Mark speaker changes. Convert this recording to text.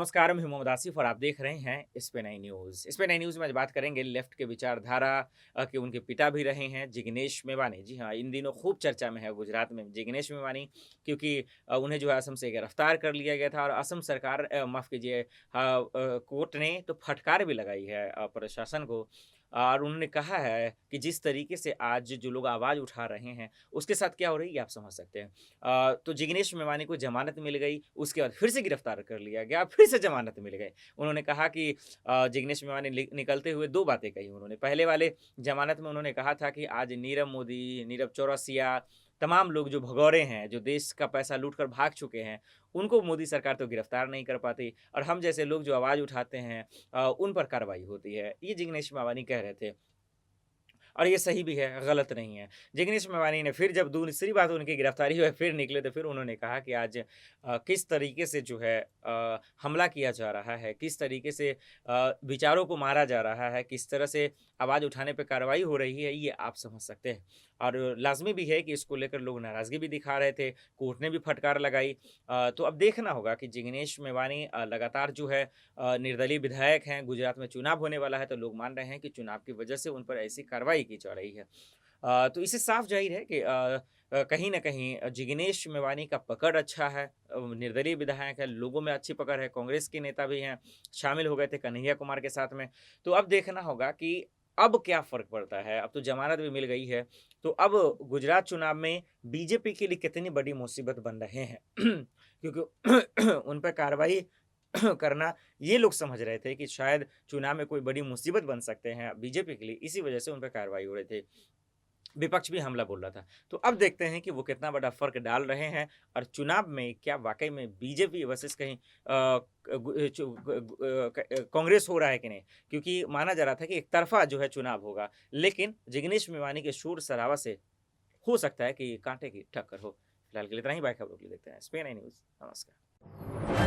Speaker 1: नमस्कार, मैं मोहम्मद आसिफ और आप देख रहे हैं Spain I news. Spain I news में आज बात करेंगे लेफ्ट के विचारधारा के उनके पिता भी रहे हैं जिग्नेश मेवानी। जी हाँ, इन दिनों खूब चर्चा में है गुजरात में जिग्नेश मेवानी, क्योंकि उन्हें जो है असम से गिरफ्तार कर लिया गया था और असम सरकार माफ़ कीजिए कोर्ट ने तो फटकार भी लगाई है प्रशासन को। और उन्होंने कहा है कि जिस तरीके से आज जो लोग आवाज़ उठा रहे हैं, उसके साथ क्या हो रही है आप समझ सकते हैं। तो जिग्नेश मेवानी को ज़मानत मिल गई, उसके बाद फिर से गिरफ्तार कर लिया गया, फिर से ज़मानत मिल गई। उन्होंने कहा कि जिग्नेश मेवानी निकलते हुए 2 बातें कही उन्होंने। पहले वाले ज़मानत में उन्होंने कहा था कि आज नीरव मोदी, नीरव चौरसिया, तमाम लोग जो भगौड़े हैं, जो देश का पैसा लूट कर भाग चुके हैं, उनको मोदी सरकार तो गिरफ्तार नहीं कर पाती और हम जैसे लोग जो आवाज़ उठाते हैं उन पर कार्रवाई होती है। ये जिग्नेश मेवानी कह रहे थे। और ये सही भी है, गलत नहीं है। जिग्नेश मेवानी ने फिर जब दूसरी बात उनकी गिरफ्तारी हुई, फिर निकले तो फिर उन्होंने कहा कि आज किस तरीके से जो है हमला किया जा रहा है, किस तरीके से विचारों को मारा जा रहा है, किस तरह से आवाज़ उठाने पे कार्रवाई हो रही है, ये आप समझ सकते हैं। और लाज़मी भी है कि इसको लेकर लोग नाराज़गी भी दिखा रहे थे, कोर्ट ने भी फटकार लगाई। तो अब देखना होगा कि जिग्नेश मेवानी लगातार जो है निर्दलीय विधायक हैं, गुजरात में चुनाव होने वाला है, तो लोग मान रहे हैं कि चुनाव की वजह से उन पर ऐसी कार्रवाई की जा रही है। तो इससे साफ ज़ाहिर है कि कहीं न कहीं जिग्नेश मेवानी का पकड़ अच्छा है, निर्दलीय विधायक है, लोगों में अच्छी पकड़ है, कांग्रेस के नेता भी हैं, शामिल हो गए थे कन्हैया कुमार के साथ में। तो अब देखना होगा कि अब क्या फ़र्क पड़ता है, अब तो ज़मानत भी मिल गई है, तो अब गुजरात चुनाव में बीजेपी के लिए कितनी बड़ी मुसीबत बन रहे हैं। क्योंकि उन पे कार्रवाई करना ये लोग समझ रहे थे कि शायद चुनाव में कोई बड़ी मुसीबत बन सकते हैं बीजेपी के लिए, इसी वजह से उन पे कार्रवाई हो रही थी। विपक्ष भी हमला बोल रहा था। तो अब देखते हैं कि वो कितना बड़ा फ़र्क डाल रहे हैं और चुनाव में क्या वाक़ई में बीजेपी वर्सेस कहीं कांग्रेस हो रहा है कि नहीं? क्योंकि माना जा रहा था कि एक तरफ़ा जो है चुनाव होगा, लेकिन जिग्नेश मेवानी के शोर-शराबा से हो सकता है कि काँटे की टक्कर हो। फिलहाल के लिए इतना ही, बाकी खबरों के लिए देखते हैं स्पेन आई न्यूज़। नमस्कार।